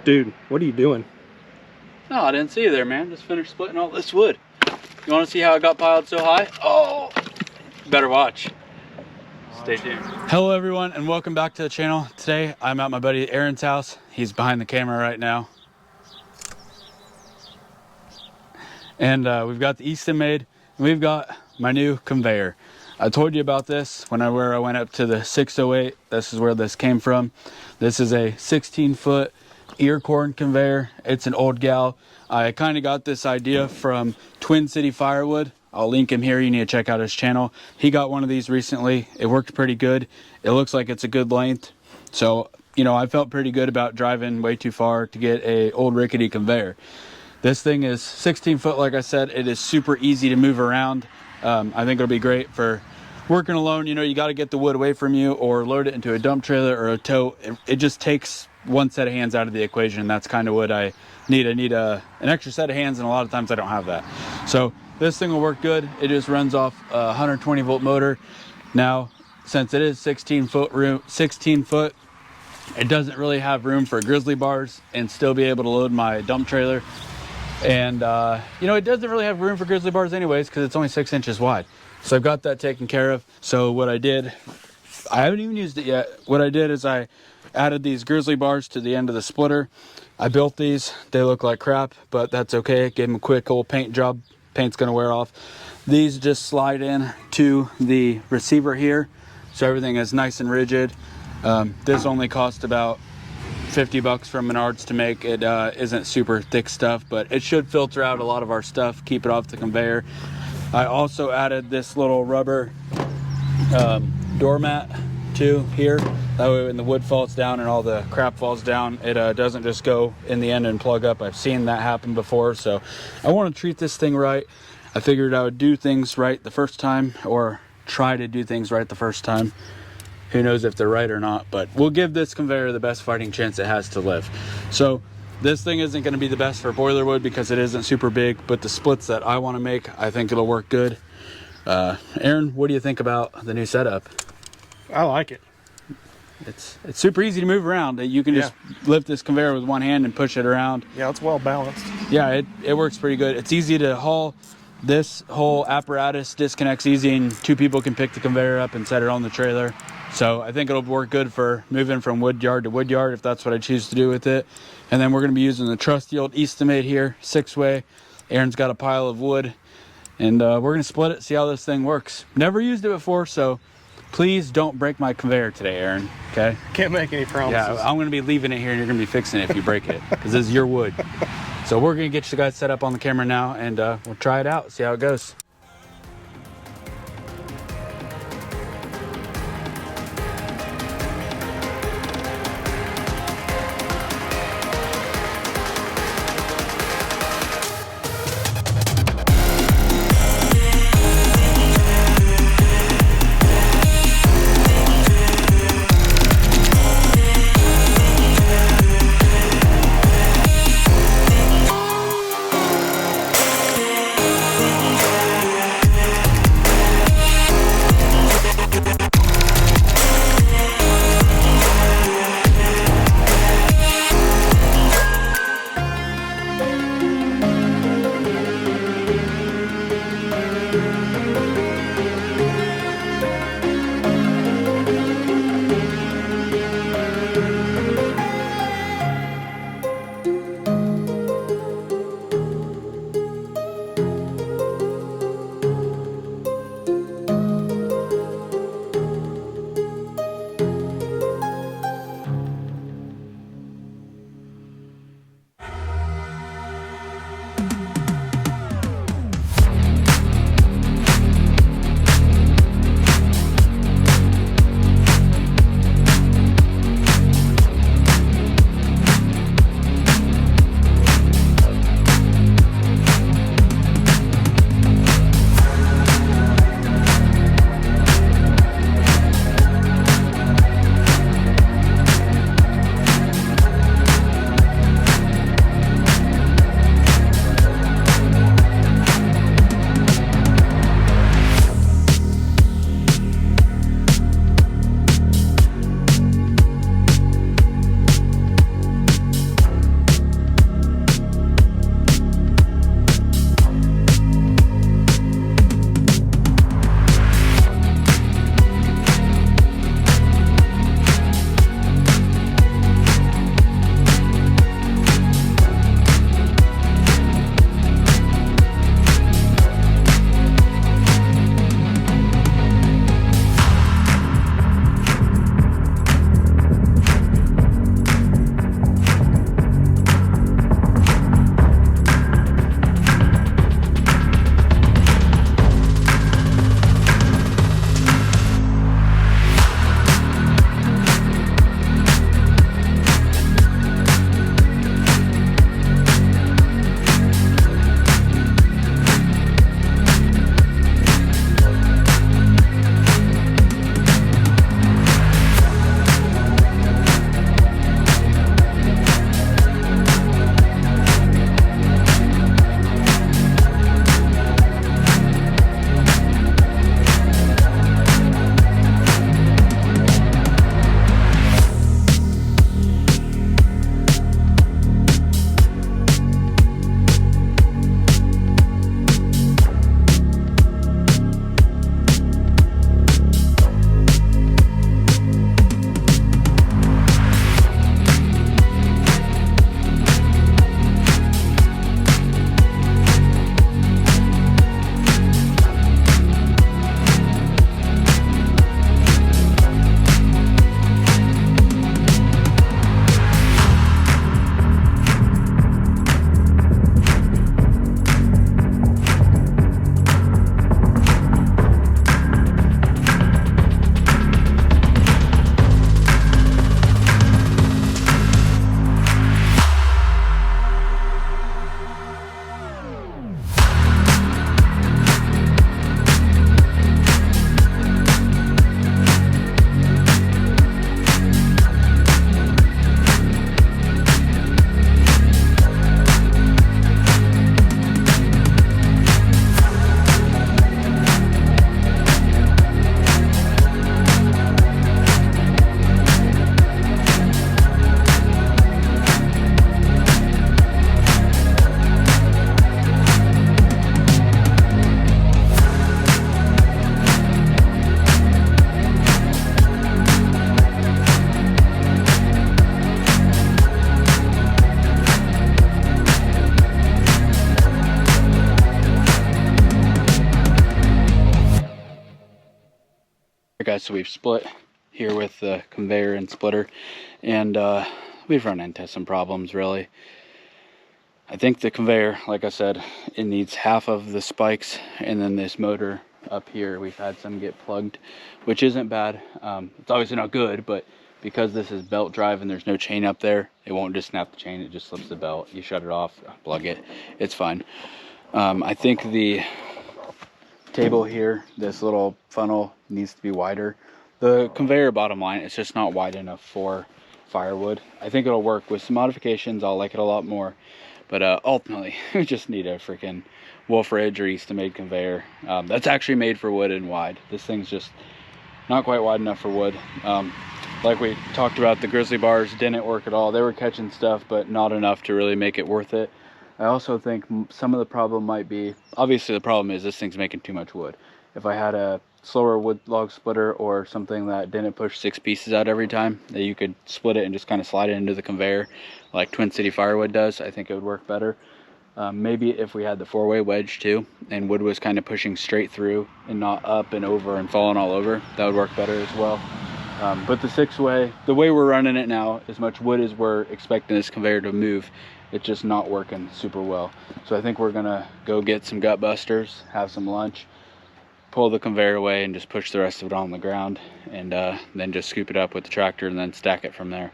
Dude, what are you doing? No, I didn't see you there, man. Just finished splitting all this wood. You want to see how it got piled so high? Oh, better watch. Stay tuned. Hello everyone and welcome back to the channel. Today I'm at my buddy Aaron's house. He's behind the camera right now. And we've got the Easton made. And we've got my new conveyor. I told you about this whenever I went up to the 608. This is where this came from. This is a 16-foot ear corn conveyor. It's an old gal. I kind of got this idea from Twin City Firewood. I'll link him here. You need to check out his channel. He got one of these recently. It worked pretty good. It looks like it's a good length. So, you know, I felt pretty good about driving way too far to get a old rickety conveyor. This thing is 16 foot, like I said. It is super easy to move around. I think it'll be great for working alone. You know, you got to get the wood away from you or load it into a dump trailer or a tote. It just takes one set of hands out of the equation. That's kind of what I need. I need an extra set of hands, and a lot of times I don't have that. So this thing will work good. It just runs off a 120 volt motor. Now, since it is 16 foot, it doesn't really have room for grizzly bars and still be able to load my dump trailer. And you know, it doesn't really have room for grizzly bars anyways because it's only 6 inches wide. So I've got that taken care of. So what I did, I haven't even used it yet. What I did is I added these grizzly bars to the end of the splitter. I built these. They look like crap, but that's okay. Gave them a quick old paint job. Paint's gonna wear off. These just slide in to the receiver here, so everything is nice and rigid. This only cost about 50 bucks from Menards to make. It isn't super thick stuff, but it should filter out a lot of our stuff, keep it off the conveyor. I also added this little rubber doormat too here. That way when the wood falls down and all the crap falls down, it doesn't just go in the end and plug up. I've seen that happen before, so I want to treat this thing right. I figured I would do things right the first time, or try to do things right the first time. Who knows if they're right or not, but we'll give this conveyor the best fighting chance it has to live. So this thing isn't going to be the best for boiler wood because it isn't super big, but the splits that I want to make, I think it'll work good. Aaron, what do you think about the new setup? I like it. It's super easy to move around. You can just lift this conveyor with one hand and push it around. Yeah, it's well balanced. Yeah, it works pretty good. It's easy to haul. This whole apparatus disconnects easy, and 2 people can pick the conveyor up and set it on the trailer. So I think it'll work good for moving from wood yard to wood yard if that's what I choose to do with it. And then we're going to be using the trusty old Easton made here, 6-way. Aaron's got a pile of wood, and we're going to split it, see how this thing works. Never used it before, so please don't break my conveyor today, Aaron, okay? Can't make any promises. Yeah, I'm going to be leaving it here, and you're going to be fixing it if you break it, because this is your wood. So we're going to get you guys set up on the camera now, and we'll try it out, see how it goes. So we've split here with the conveyor and splitter, and we've run into some problems really. I think the conveyor, like I said, it needs half of the spikes, and then this motor up here, we've had some get plugged, which isn't bad. It's obviously not good, but because this is belt drive and there's no chain up there, it won't just snap the chain, it just slips the belt. You shut it off, plug it, it's fine. I think the table here, this little funnel, needs to be wider. The conveyor, bottom line, it's just not wide enough for Firewood. I think it'll work with some modifications. I'll like it a lot more. But ultimately, we just need a freaking Wolf Ridge or Easton made conveyor. That's actually made for wood and wide. This thing's just not quite wide enough for wood. Like we talked about, the grizzly bars didn't work at all. They were catching stuff, but not enough to really make it worth it. I also think some of the problem might be, obviously the problem is this thing's making too much wood. If I had a slower wood log splitter or something that didn't push 6 pieces out every time, that you could split it and just kind of slide it into the conveyor like Twin City Firewood does, I think it would work better. Maybe if we had the 4-way wedge too, and wood was kind of pushing straight through and not up and over and falling all over, that would work better as well. But the 6-way, the way we're running it now, as much wood as we're expecting this conveyor to move, it's just not working super well. So I think we're gonna go get some gut busters, have some lunch, pull the conveyor away and just push the rest of it on the ground, and then just scoop it up with the tractor and then stack it from there.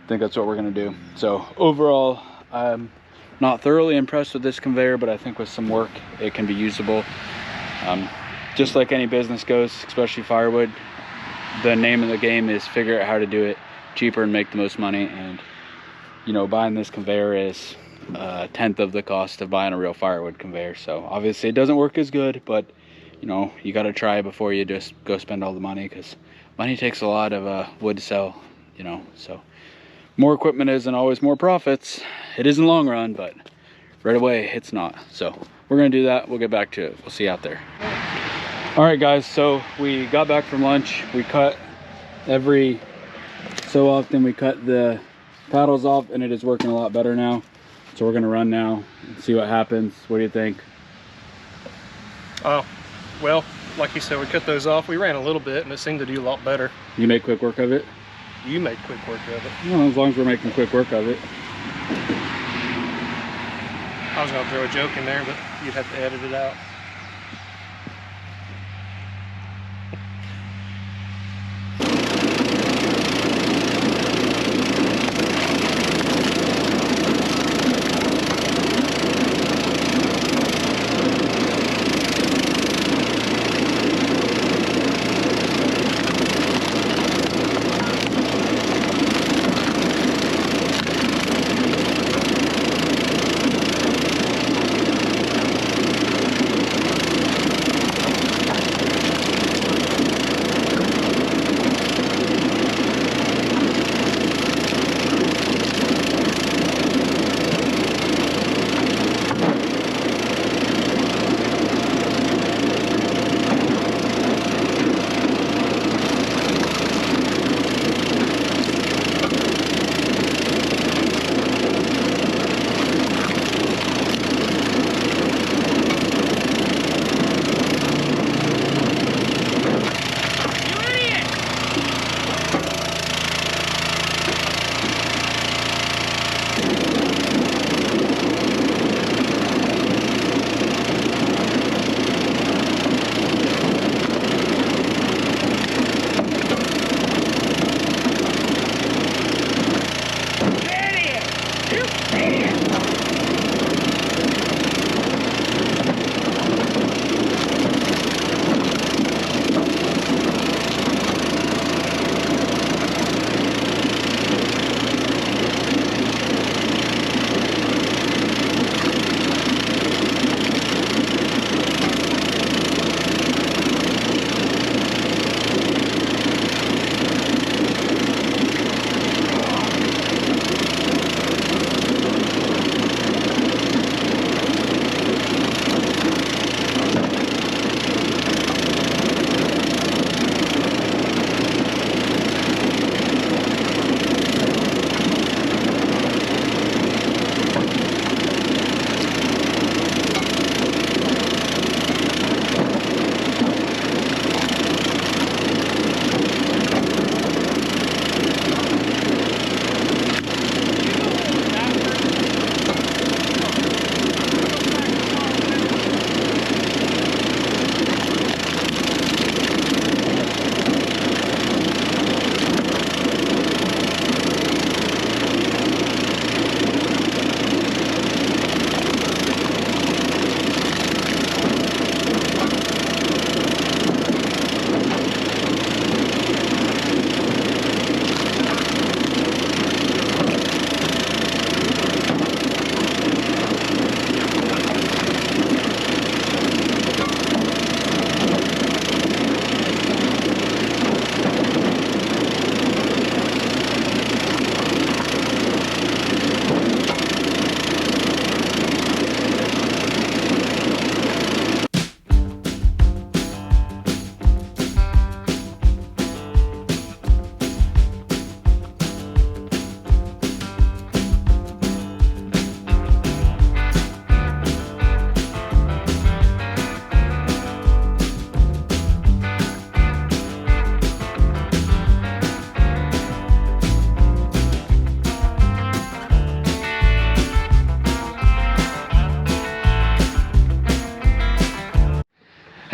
I think that's what we're gonna do. So overall, I'm not thoroughly impressed with this conveyor, but I think with some work, it can be usable. Just like any business goes, especially Firewood, the name of the game is figure out how to do it cheaper and make the most money. And you know, buying this conveyor is a tenth of the cost of buying a real Firewood conveyor. So obviously it doesn't work as good, but you know, you got to try before you just go spend all the money, because money takes a lot of wood to sell, you know. So more equipment isn't always more profits. It is in the long run, but right away it's not. So we're gonna do that. We'll get back to it. We'll see you out there. All right guys, so we got back from lunch. We cut every so often, we cut the paddles off, and it is working a lot better now. So we're gonna run now and see what happens. What do you think? Oh, well, like you said, we cut those off. We ran a little bit and it seemed to do a lot better. You make quick work of it? You made quick work of it. Well, as long as we're making quick work of it. I was gonna throw a joke in there, but you'd have to edit it out.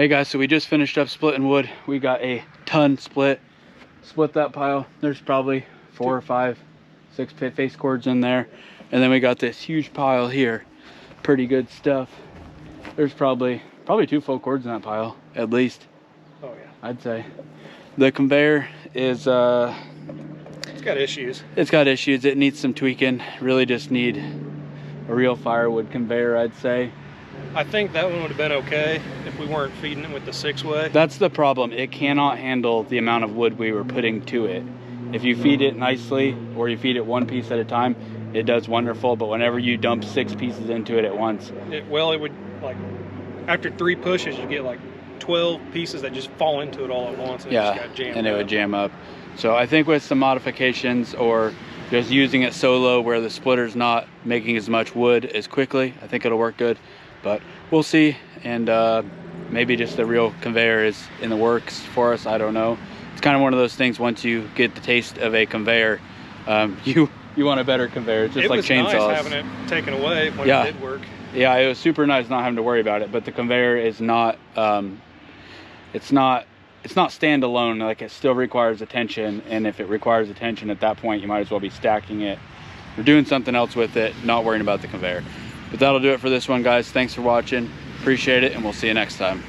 Hey guys, so we just finished up splitting wood. We got a ton split that pile. There's probably 4 or 5, 6 face cords in there, and then we got this huge pile here. Pretty good stuff. There's probably 2 full cords in that pile at least. Oh yeah, I'd say. The conveyor is it's got issues. It needs some tweaking. Really just need a real firewood conveyor, I'd say. I think that one would have been okay if we weren't feeding it with the 6-way. That's the problem. It cannot handle the amount of wood we were putting to it. If you feed it nicely, or you feed it 1 piece at a time, it does wonderful. But whenever you dump 6 pieces into it at once, it would, like, after 3 pushes, you get like 12 pieces that just fall into it all at once, and yeah, it just got jammed and it up. would jam up. So I think with some modifications, or just using it solo where the splitter's not making as much wood as quickly, I think it'll work good. But we'll see, and maybe just the real conveyor is in the works for us. I don't know. It's kind of one of those things, once you get the taste of a conveyor, you want a better conveyor. It's just like chainsaws. It was nice having it taken away when it did work. Yeah, it was super nice not having to worry about it, but the conveyor is not, it's not standalone. Like, it still requires attention, and if it requires attention at that point, you might as well be stacking it or doing something else with it, not worrying about the conveyor. But that'll do it for this one, guys. Thanks for watching. Appreciate it, and we'll see you next time.